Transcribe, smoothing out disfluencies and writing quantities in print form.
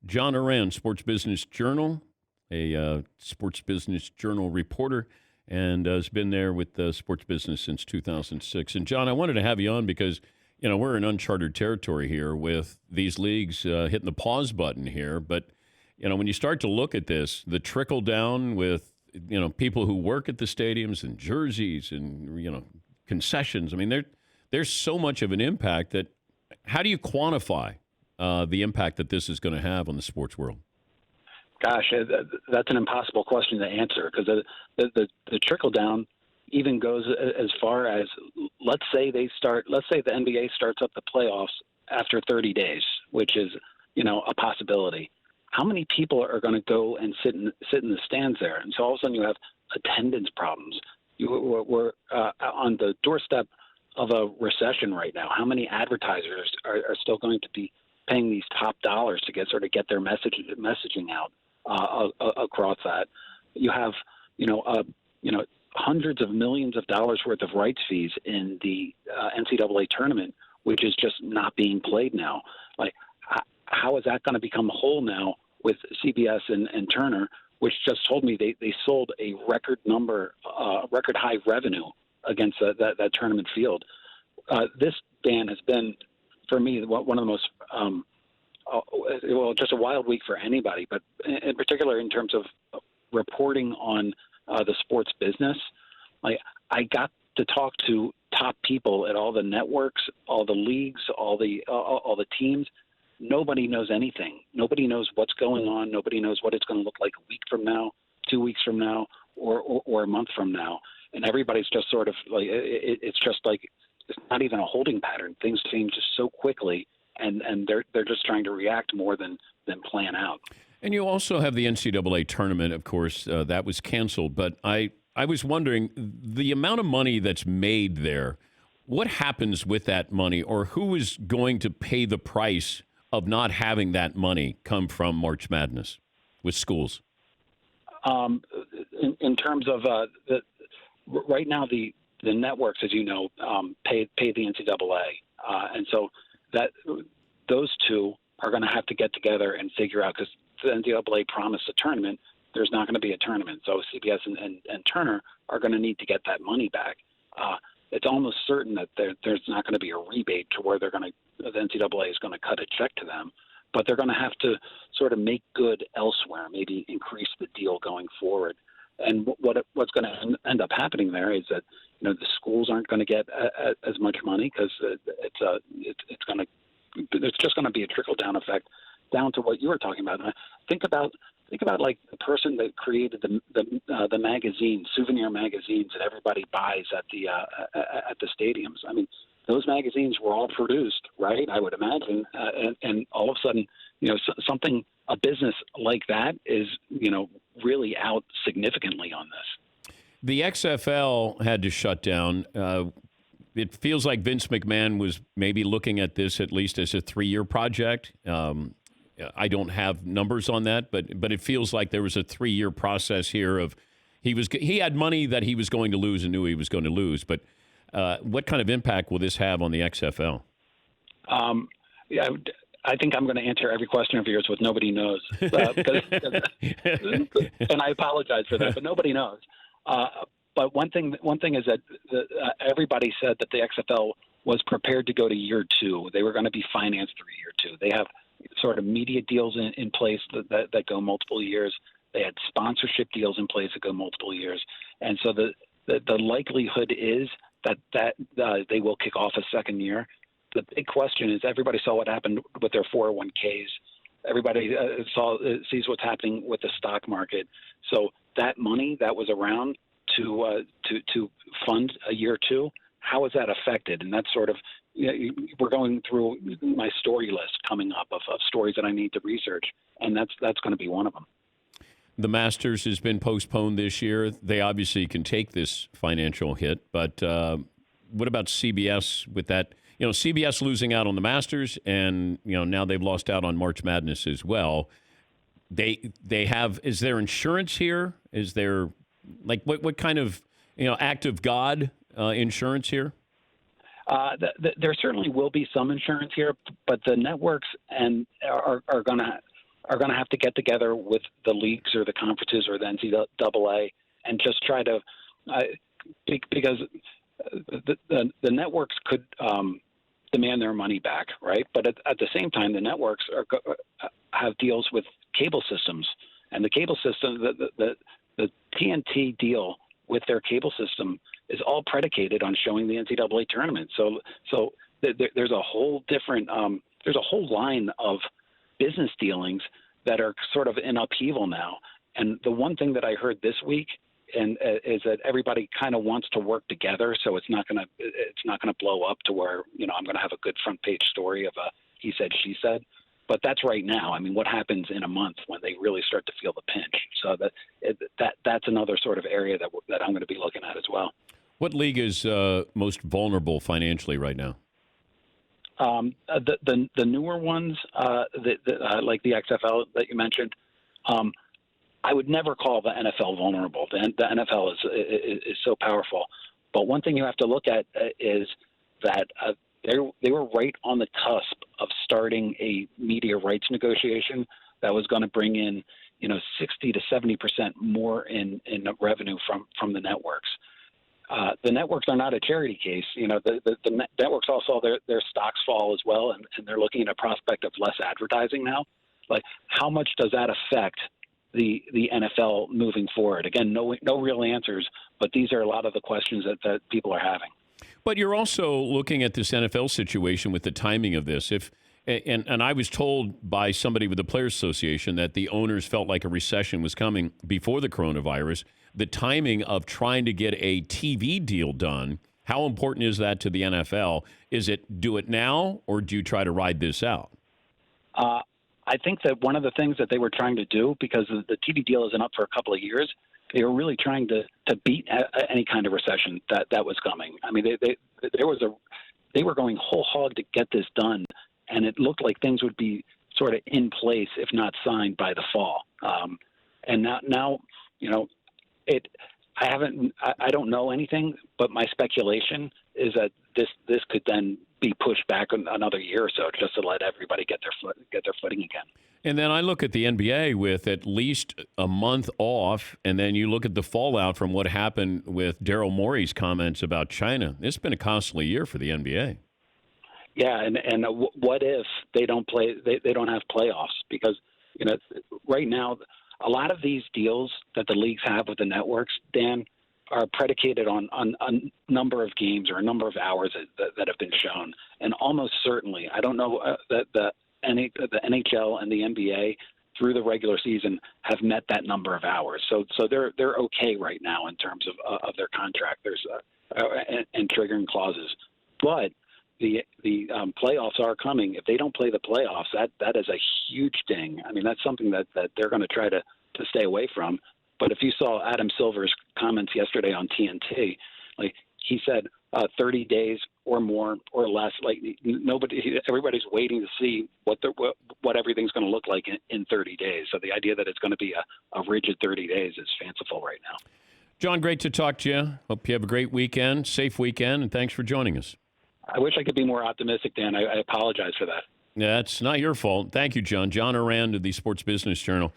John Ourand, Sports Business Journal, a Sports Business Journal reporter, and has been there with sports business since 2006. And John, I wanted to have you on because we're in uncharted territory here with these leagues hitting the pause button here. But when you start to look at this, the trickle down with people who work at the stadiums and jerseys and concessions. I mean, there's so much of an impact that how do you quantify the impact that this is going to have on the sports world? Gosh, that's an impossible question to answer because the trickle down even goes as far as let's say the NBA starts up the playoffs after 30 days, which is a possibility. How many people are going to go and sit in the stands there? And so all of a sudden you have attendance problems. We're on the doorstep of a recession right now. How many advertisers are still going to be paying these top dollars to get their messaging out across that? You have hundreds of millions of dollars worth of rights fees in the NCAA tournament, which is just not being played now. Like, how is that going to become whole now with CBS and Turner, which just told me they sold a record high revenue against that tournament field? This ban has been, for me, one of the most just a wild week for anybody, but in particular in terms of reporting on the sports business. Like, I got to talk to top people at all the networks, all the leagues, all the teams. Nobody knows anything. Nobody knows what's going on. Nobody knows what it's going to look like a week from now, 2 weeks from now, or a month from now. And everybody's just sort of like, it's just like, it's not even a holding pattern. Things change just so quickly, and they're just trying to react more than plan out. And you also have the NCAA tournament, of course, that was canceled. But I was wondering, the amount of money that's made there, what happens with that money, or who is going to pay the price of not having that money come from March Madness with schools? In terms of right now, the networks, as you know, pay the NCAA, and so that those two are going to have to get together and figure out, because the NCAA promised a tournament. There's not going to be a tournament, so CBS and Turner are going to need to get that money back. It's almost certain that there's not going to be a rebate to where the NCAA is going to cut a check to them, but they're going to have to sort of make good elsewhere, maybe increase the deal going forward. And what's going to end up happening there is that the schools aren't going to get as much money because it's just going to be a trickle down effect down to what you were talking about. And think about like the person that created the magazine, souvenir magazines that everybody buys at the stadiums. I mean, those magazines were all produced, right? I would imagine, and all of a sudden, a business like that is really out significantly on this. The XFL had to shut down. It feels like Vince McMahon was maybe looking at this at least as a 3-year project. I don't have numbers on that, but it feels like there was a 3-year process here of he had money that he was going to lose and knew he was going to lose. But what kind of impact will this have on the XFL? Yeah, I think I'm going to answer every question of yours with nobody knows, because and I apologize for that, but nobody knows. But one thing is that everybody said that the XFL was prepared to go to year 2. They were going to be financed through year 2. They have sort of media deals in place that go multiple years. They had sponsorship deals in place that go multiple years. And so the likelihood is that they will kick off a second year. The big question is, everybody saw what happened with their 401ks. Everybody sees what's happening with the stock market. So that money that was around to fund a year 2, how is that affected? And that's sort of, we're going through my story list coming up of stories that I need to research, and that's going to be one of them. The Masters has been postponed this year. They obviously can take this financial hit, but what about CBS with that? CBS losing out on the Masters, and now they've lost out on March Madness as well. They have. Is there insurance here? Is there what kind of act of God insurance here? There certainly will be some insurance here, but the networks are going to are going to have to get together with the leagues or the conferences or the NCAA and just try to because the networks could demand their money back, right? But at the same time, the networks have deals with cable systems, and the cable system, the TNT deal with their cable system is all predicated on showing the NCAA tournament. So there's a whole different there's a whole line of business dealings that are sort of in upheaval now. And the one thing that I heard this week is that everybody kind of wants to work together, so it's not gonna blow up to where I'm gonna have a good front page story of a he said she said. But that's right now. I mean, what happens in a month when they really start to feel the pinch? So that's another sort of area that I'm going to be looking at as well. What league is most vulnerable financially right now? The newer ones, like the XFL that you mentioned. I would never call the NFL vulnerable. The NFL is so powerful. But one thing you have to look at is that they were right on the cusp of starting a media rights negotiation that was going to bring in 60 to 70% more in revenue from the networks. The networks are not a charity case. The networks all saw their stocks fall as well, and they're looking at a prospect of less advertising now. Like, how much does that affect the NFL moving forward? Again, no real answers, but these are a lot of the questions that people are having. But you're also looking at this NFL situation with the timing of this. And I was told by somebody with the Players Association that the owners felt like a recession was coming before the coronavirus. The timing of trying to get a TV deal done, how important is that to the NFL? Is it do it now, or do you try to ride this out? I think that one of the things that they were trying to do, because the TV deal isn't up for a couple of years, they were really trying to beat any kind of recession that was coming. I mean, they were going whole hog to get this done, and it looked like things would be sort of in place, if not signed, by the fall. And now, I don't know anything, but my speculation is that this could then be pushed back another year or so, just to let everybody get their footing again. And then I look at the NBA with at least a month off, and then you look at the fallout from what happened with Daryl Morey's comments about China. It's been a costly year for the NBA. Yeah, and what if they don't play? They don't have playoffs, because right now a lot of these deals that the leagues have with the networks, Dan, are predicated on a number of games or a number of hours that have been shown, and almost certainly, I don't know that the NHL and the NBA through the regular season have met that number of hours. So they're okay right now in terms of their contract. There's and triggering clauses, but the playoffs are coming. If they don't play the playoffs, that is a huge ding. I mean, that's something that they're going to try to stay away from. But if you saw Adam Silver's comments yesterday on TNT, like he said, 30 days or more or less. Like everybody's waiting to see what everything's going to look like in 30 days. So the idea that it's going to be a rigid 30 days is fanciful right now. John, great to talk to you. Hope you have a great weekend, safe weekend, and thanks for joining us. I wish I could be more optimistic, Dan. I apologize for that. That's not your fault. Thank you, John. John Ourand of the Sports Business Journal.